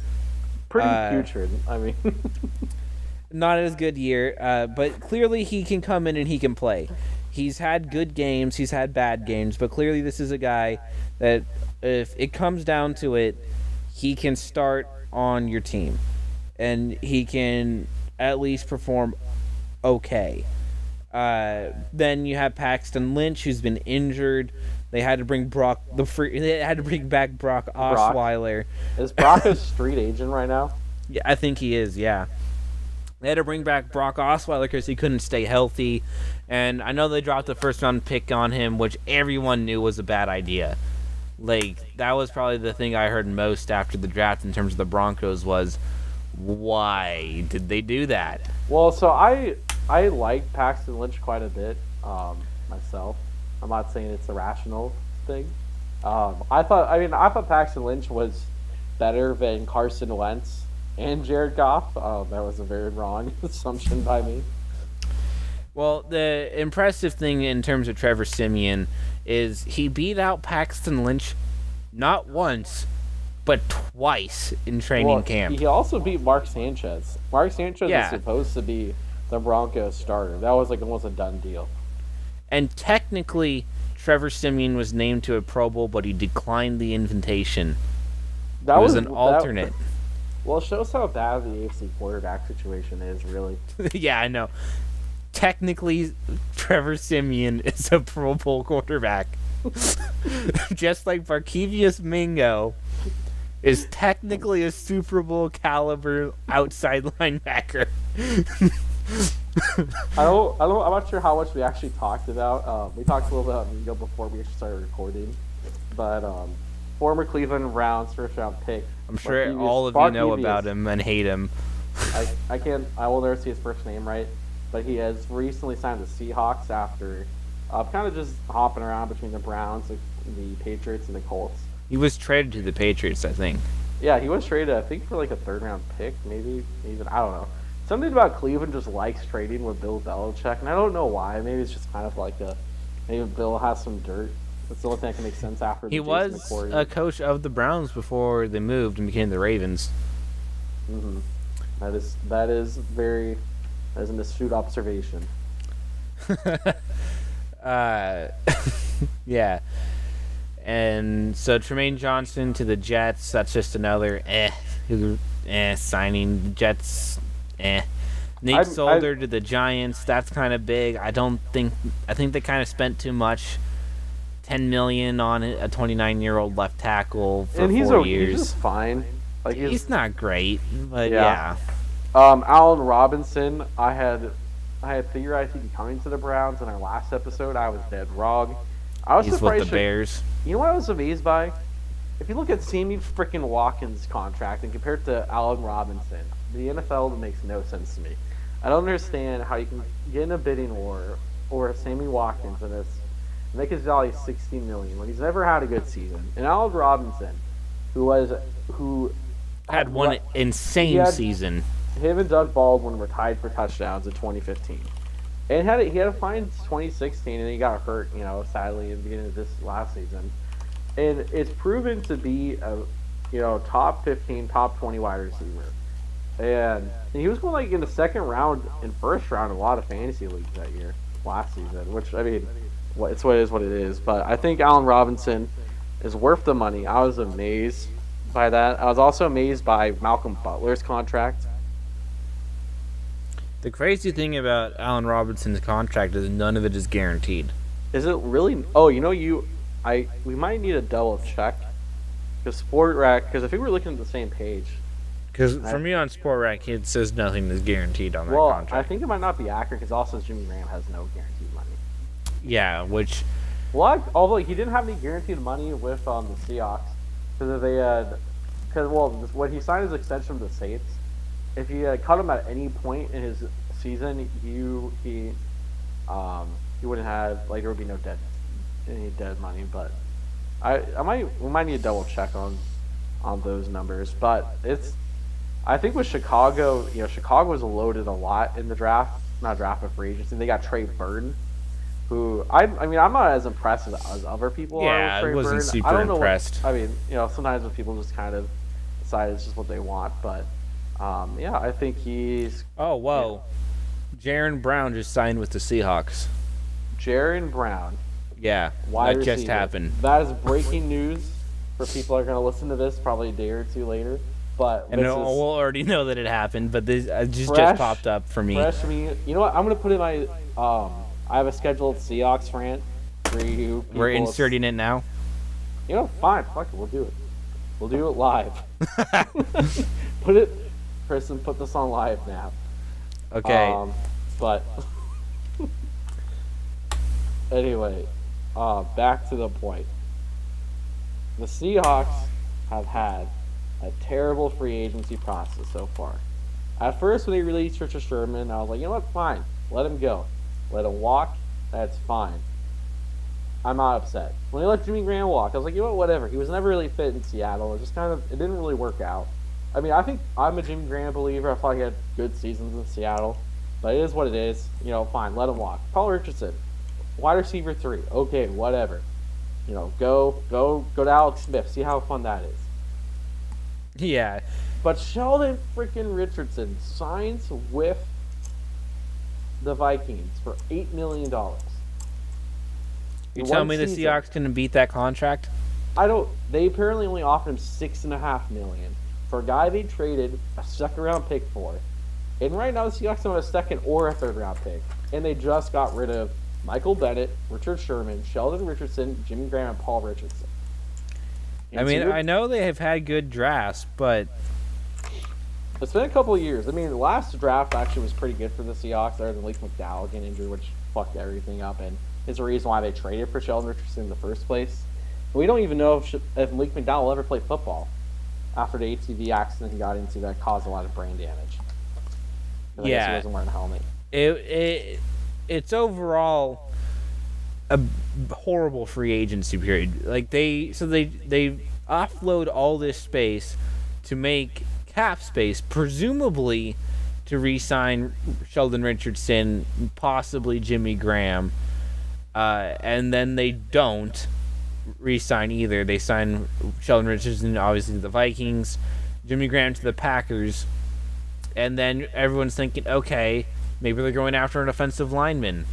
Speaker 2: Pretty putrid. I mean,
Speaker 1: not as good year, but clearly he can come in and he can play. He's had good games, he's had bad games, but clearly this is a guy that if it comes down to it, he can start on your team. And he can at least perform okay. Then you have Paxton Lynch, who's been injured. They had to bring They had to bring back Brock Osweiler.
Speaker 2: Is Brock a street agent right now?
Speaker 1: Yeah, I think he is. Yeah, they had to bring back Brock Osweiler because he couldn't stay healthy, and I know they dropped the first round pick on him, which everyone knew was a bad idea. Like, that was probably the thing I heard most after the draft in terms of the Broncos was, why did they do that?
Speaker 2: Well, so I like Paxton Lynch quite a bit myself. I'm not saying it's a rational thing. I thought Paxton Lynch was better than Carson Wentz and Jared Goff. That was a very wrong assumption by me.
Speaker 1: Well, the impressive thing in terms of Trevor Siemian is he beat out Paxton Lynch not once, but twice in training camp.
Speaker 2: He also beat Mark Sanchez. Mark Sanchez is supposed to be the Broncos starter. That was like almost a done deal.
Speaker 1: And technically, Trevor Siemian was named to a Pro Bowl, but he declined the invitation. That was an alternate.
Speaker 2: Well, it shows how bad the AFC quarterback situation is, really.
Speaker 1: Yeah, I know. Technically, Trevor Siemian is a Pro Bowl quarterback. Just like Barkevius Mingo is technically a Super Bowl caliber outside linebacker.
Speaker 2: I'm not sure how much we actually talked about. We talked a little bit about Mingo before we actually started recording, but former Cleveland Browns first round pick.
Speaker 1: I'm sure all of you know about him and hate him.
Speaker 2: I will never see his first name right, but he has recently signed the Seahawks after kind of just hopping around between the Browns, the Patriots, and the Colts.
Speaker 1: He was traded to the Patriots, I think.
Speaker 2: Yeah, he was traded, I think, for like a third round pick, maybe even, I don't know. Something about Cleveland just likes trading with Bill Belichick, and I don't know why. Maybe it's just kind of like maybe Bill has some dirt. That's the only thing that can make sense after.
Speaker 1: He was a coach of the Browns before they moved and became the Ravens.
Speaker 2: Mm-hmm. That is an astute observation.
Speaker 1: Yeah. And so Tremaine Johnson to the Jets. That's just another signing. The Jets. Nate Solder to the Giants. That's kind of big. I think they kind of spent too much. $10 million on a 29-year-old left tackle for 4 years.
Speaker 2: He's just fine. Like
Speaker 1: he's not great, but yeah.
Speaker 2: Allen Robinson. I had theorized he'd be coming to the Browns in our last episode. I was dead wrong. I was surprised
Speaker 1: with the Bears.
Speaker 2: You know what I was amazed by? If you look at Sammy freaking Watkins' contract and compare it to Allen Robinson, the NFL makes no sense to me. I don't understand how you can get in a bidding war over Sammy Watkins and make his value $60 million when he's never had a good season. And Allen Robinson, who
Speaker 1: had one insane season.
Speaker 2: Him and Doug Baldwin were tied for touchdowns in 2015. And he had a fine 2016, and he got hurt, sadly, in the beginning of this last season. And it's proven to be a, top 15, top 20 wide receiver. And he was going in the second round and first round in a lot of fantasy leagues that year, last season. Which it's what it is. But I think Allen Robinson is worth the money. I was amazed by that. I was also amazed by Malcolm Butler's contract.
Speaker 1: The crazy thing about Allen Robinson's contract is none of it is guaranteed.
Speaker 2: Is it really? Oh, we might need a double check because because I think we're looking at the same page.
Speaker 1: Because for me on SportRack, it says nothing is guaranteed on that contract.
Speaker 2: Well, I think it might not be accurate because also Jimmy Graham has no guaranteed money.
Speaker 1: Yeah, which...
Speaker 2: Well, although he didn't have any guaranteed money with the Seahawks because they had... when he signed his extension with the Saints, if you had cut him at any point in his season, he wouldn't have... there would be no any dead money, but we might need a double check on those numbers, but I think with Chicago, Chicago was loaded a lot in the draft, not draft but free agency. They got Trey Burton, who I'm not as impressed as other people are.
Speaker 1: Yeah,
Speaker 2: with Trey
Speaker 1: I wasn't
Speaker 2: Burton.
Speaker 1: super
Speaker 2: I don't know
Speaker 1: impressed.
Speaker 2: Sometimes when people just kind of decide it's just what they want, but I think he's.
Speaker 1: Oh whoa, Jaron Brown just signed with the Seahawks.
Speaker 2: Jaron Brown.
Speaker 1: Yeah,
Speaker 2: wide
Speaker 1: that just
Speaker 2: receiver.
Speaker 1: happened.
Speaker 2: That is breaking news for people that are going to listen to this probably a day or two later. But
Speaker 1: we'll already know that it happened, but this just popped up for me.
Speaker 2: Fresh me. You know what? I'm going to put in my I have a scheduled Seahawks rant for you.
Speaker 1: We're inserting it now.
Speaker 2: Fine. Fuck it. We'll do it. We'll do it live. Kristen, put this on live now.
Speaker 1: Okay.
Speaker 2: But anyway, back to the point. The Seahawks have had a terrible free agency process so far. At first, when they released Richard Sherman, I was like, what? Fine. Let him go. Let him walk. That's fine. I'm not upset. When they let Jimmy Graham walk, I was like, whatever. He was never really fit in Seattle. It didn't really work out. I think I'm a Jimmy Graham believer. I thought he had good seasons in Seattle. But it is what it is. Fine. Let him walk. Paul Richardson, wide receiver 3. Okay, whatever. Go to Alex Smith. See how fun that is.
Speaker 1: Yeah.
Speaker 2: But Sheldon freaking Richardson signs with the Vikings for $8 million.
Speaker 1: You tell me the Seahawks can beat that contract?
Speaker 2: They apparently only offered him $6.5 million for a guy they traded a second round pick for. And right now the Seahawks don't have a second or a third round pick. And they just got rid of Michael Bennett, Richard Sherman, Sheldon Richardson, Jimmy Graham, and Paul Richardson.
Speaker 1: I know they have had good drafts, but
Speaker 2: it's been a couple of years. The last draft actually was pretty good for the Seahawks, other than Leak McDowell getting injured, which fucked everything up, and is the reason why they traded for Sheldon Richardson in the first place. We don't even know if Leak McDowell will ever play football after the ATV accident he got into that caused a lot of brain damage. I guess he wasn't wearing a helmet.
Speaker 1: It's overall a horrible free agency period. They offload all this space to make cap space, presumably to re-sign Sheldon Richardson, possibly Jimmy Graham, and then they don't re-sign either. They sign Sheldon Richardson, obviously, to the Vikings, Jimmy Graham to the Packers, and then everyone's thinking, okay, maybe they're going after an offensive lineman.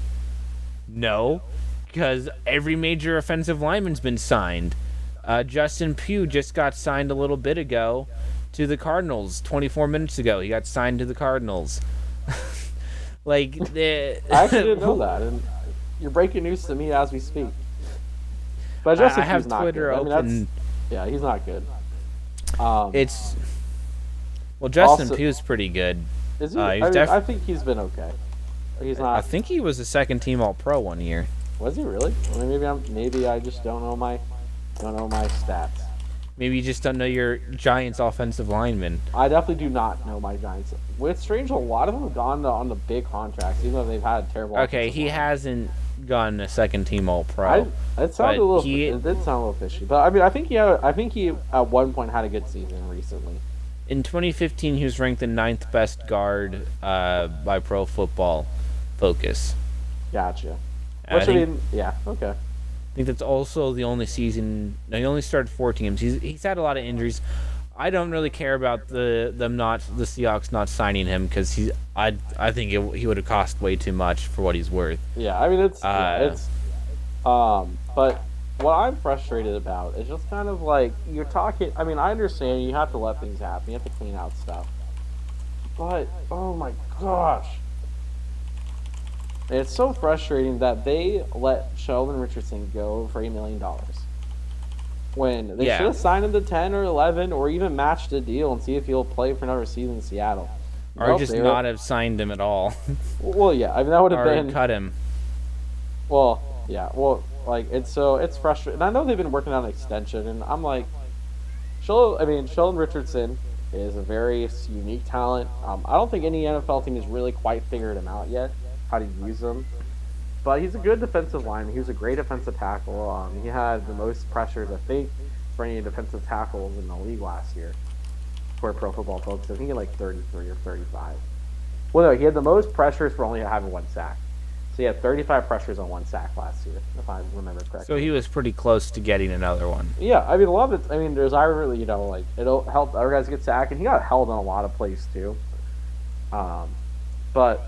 Speaker 1: No, because every major offensive lineman's been signed. Justin Pugh just got signed a little bit ago to the Cardinals. 24 minutes ago, he got signed to the Cardinals. I
Speaker 2: actually didn't know that, and you're breaking news to me as we speak. But Justin
Speaker 1: I have
Speaker 2: Pugh's not
Speaker 1: Twitter
Speaker 2: good.
Speaker 1: open.
Speaker 2: He's not good.
Speaker 1: Justin Pugh's pretty good.
Speaker 2: Is he? I think he's been okay. He's not.
Speaker 1: I think he was a second-team All-Pro one year.
Speaker 2: Was he really? Maybe I just don't know my stats.
Speaker 1: Maybe you just don't know your Giants offensive lineman.
Speaker 2: I definitely do not know my Giants. It's strange, a lot of them have gone on the big contracts, even though they've had terrible.
Speaker 1: Okay, he hasn't gone a second-team All-Pro.
Speaker 2: It did sound a little fishy, but I think he at one point had a good season recently.
Speaker 1: In 2015, he was ranked the ninth best guard by Pro Football Focus.
Speaker 2: Gotcha.
Speaker 1: And
Speaker 2: Which, I mean, yeah, okay.
Speaker 1: I think that's also the only season. No, he only started 4 teams. He's had a lot of injuries. I don't really care about the Seahawks not signing him because I think he would have cost way too much for what he's worth.
Speaker 2: Yeah, I mean but what I'm frustrated about is just kind of like you're talking. I mean, I understand you have to let things happen. You have to clean out stuff. But oh my gosh, it's so frustrating that they let Sheldon Richardson go for $8 million when they should have signed him to 10 or 11 or even matched the deal and see if he'll play for another season in Seattle.
Speaker 1: Or just not have signed him at all.
Speaker 2: Well, yeah, I mean that would have been
Speaker 1: cut him.
Speaker 2: Well, yeah, like it's frustrating. And I know they've been working on an extension, and I'm like, Sheldon Richardson is a very unique talent. I don't think any NFL team has really quite figured him out yet, how to use him. But he's a good defensive lineman. He was a great defensive tackle. He had the most pressures, I think, for any defensive tackles in the league last year for Pro Football Focus. I think he had like 33 or 35. Well, no, he had the most pressures for only having 1 sack. So he had 35 pressures on 1 sack last year, if I remember correctly.
Speaker 1: So he was pretty close to getting another one.
Speaker 2: Yeah, I mean, a lot of it. I mean, there's really, like it'll help other guys get sacked, and he got held on a lot of plays too. But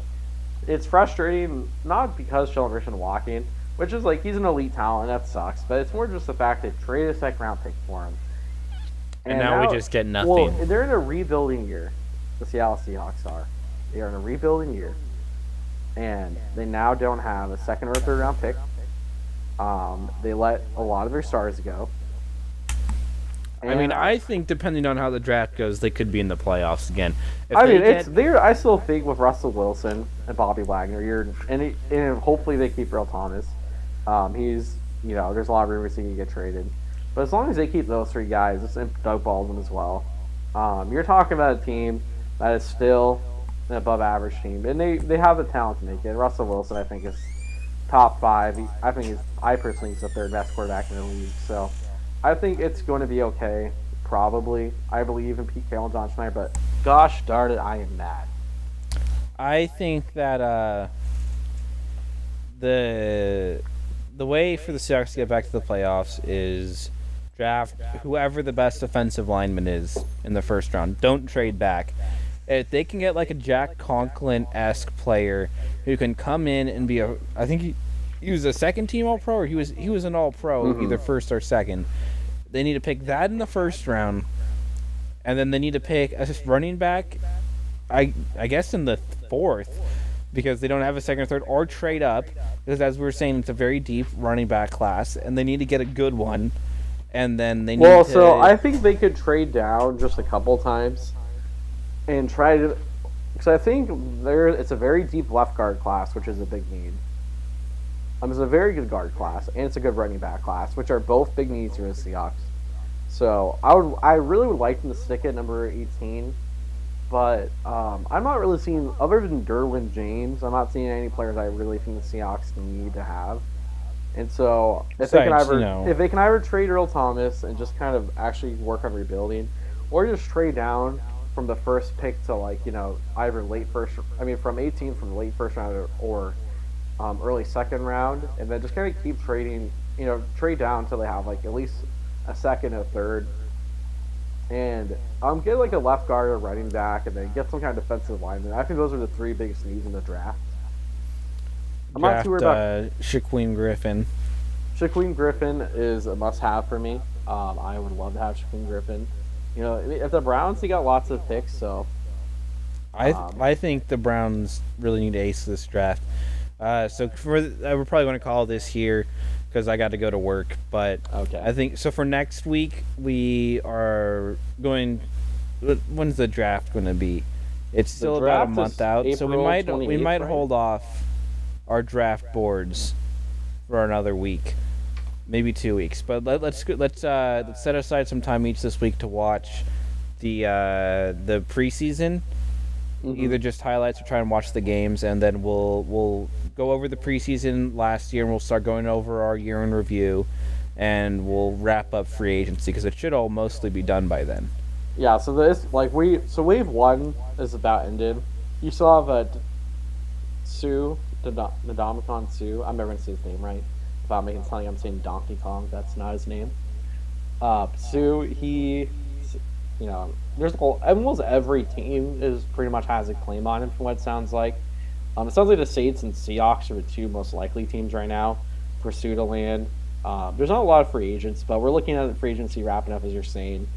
Speaker 2: it's frustrating not because Sheldon Richardson walking, which is like he's an elite talent, and that sucks. But it's more just the fact they traded a second-round pick for him,
Speaker 1: and now we just get nothing.
Speaker 2: Well, they're in a rebuilding year. The Seattle Seahawks are. They are in a rebuilding year. And they now don't have a second or third round pick. They let a lot of their stars go.
Speaker 1: And I mean, I think depending on how the draft goes, they could be in the playoffs again.
Speaker 2: I still think with Russell Wilson and Bobby Wagner, and hopefully they keep Earl Thomas. There's a lot of rumors he can get traded, but as long as they keep those 3 guys, and Doug Baldwin as well, you're talking about a team that is still an above average team, and they have the talent to make it. Russell Wilson, I think, is top 5. I personally think he's the 3rd best quarterback in the league. So I think it's going to be okay. Probably, I believe in Pete Carroll and John Schneider, but gosh darn it, I am mad.
Speaker 1: I think that the way for the Seahawks to get back to the playoffs is draft whoever the best offensive lineman is in the first round. Don't trade back. If they can get like a Jack Conklin-esque player who can come in and be I think he was a second-team All-Pro, or he was an All-Pro, either first or second. They need to pick that in the first round, and then they need to pick a running back, I guess in the 4th, because they don't have a second or third, or trade up, because as we were saying, it's a very deep running back class, and they need to get a good one, and then they need to...
Speaker 2: so I think they could trade down just a couple times and try to... Because I think it's a very deep left guard class, which is a big need. It's a very good guard class, and it's a good running back class, which are both big needs for the Seahawks. So I really would like them to stick at number 18, but I'm not really seeing, other than Derwin James, I'm not seeing any players I really think the Seahawks need to have. And so if they can either trade Earl Thomas and just kind of actually work on rebuilding, or just trade down from the first pick to either from 18 from the late first round or early second round, and then just kind of keep trading, trade down until they have at least a second or third, and get a left guard or running back, and then get some kind of defensive lineman. I think those are the 3 biggest needs in the draft.
Speaker 1: I'm not too worried about Shaquem Griffin.
Speaker 2: Shaquem Griffin is a must-have for me. I would love to have Shaquem Griffin. If the Browns, they got lots of picks, so
Speaker 1: I think the Browns really need to ace this draft. So we're probably going to call this here because I got to go to work. But
Speaker 2: okay.
Speaker 1: I think so. For next week, we are going. When's the draft going to be? It's still about a month out, so we might hold off our draft boards for another week, maybe 2 weeks. But let's set aside some time each this week to watch the preseason. Either just highlights or try and watch the games, and then we'll go over the preseason last year, and we'll start going over our year in review, and we'll wrap up free agency because it should all mostly be done by then.
Speaker 2: Yeah, so this like wave one is about ended. You still have a Sue, Nadamikon Sue. I'm never gonna say his name right. If I'm making something, I'm saying Donkey Kong. That's not his name. Sue, there's almost every team is pretty much has a claim on him from what it sounds like. It sounds like the Saints and Seahawks are the two most likely teams right now for Sue to land. There's not a lot of free agents, but we're looking at the free agency wrapping up as you're saying,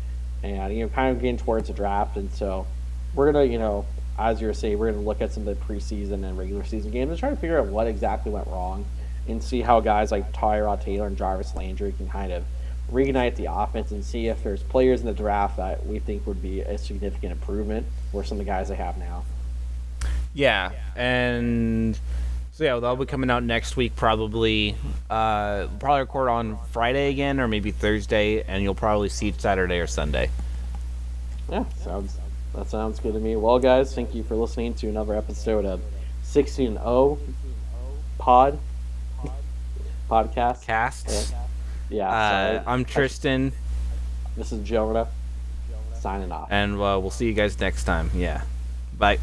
Speaker 2: and kind of getting towards the draft, and so we're gonna as you're saying, we're gonna look at some of the preseason and regular season games and try to figure out what exactly went wrong, and see how guys like Tyrod Taylor and Jarvis Landry can kind of reignite the offense and see if there's players in the draft that we think would be a significant improvement or some of the guys they have now.
Speaker 1: Yeah, and so yeah, that'll be coming out next week probably. Probably record on Friday again or maybe Thursday, and you'll probably see it Saturday or Sunday.
Speaker 2: Yeah, that sounds good to me. Well, guys, thank you for listening to another episode of 16-0 podcast.
Speaker 1: Cast.
Speaker 2: Yeah.
Speaker 1: I'm Tristan.
Speaker 2: This is Jonah signing off.
Speaker 1: And we'll see you guys next time. Yeah. Bye.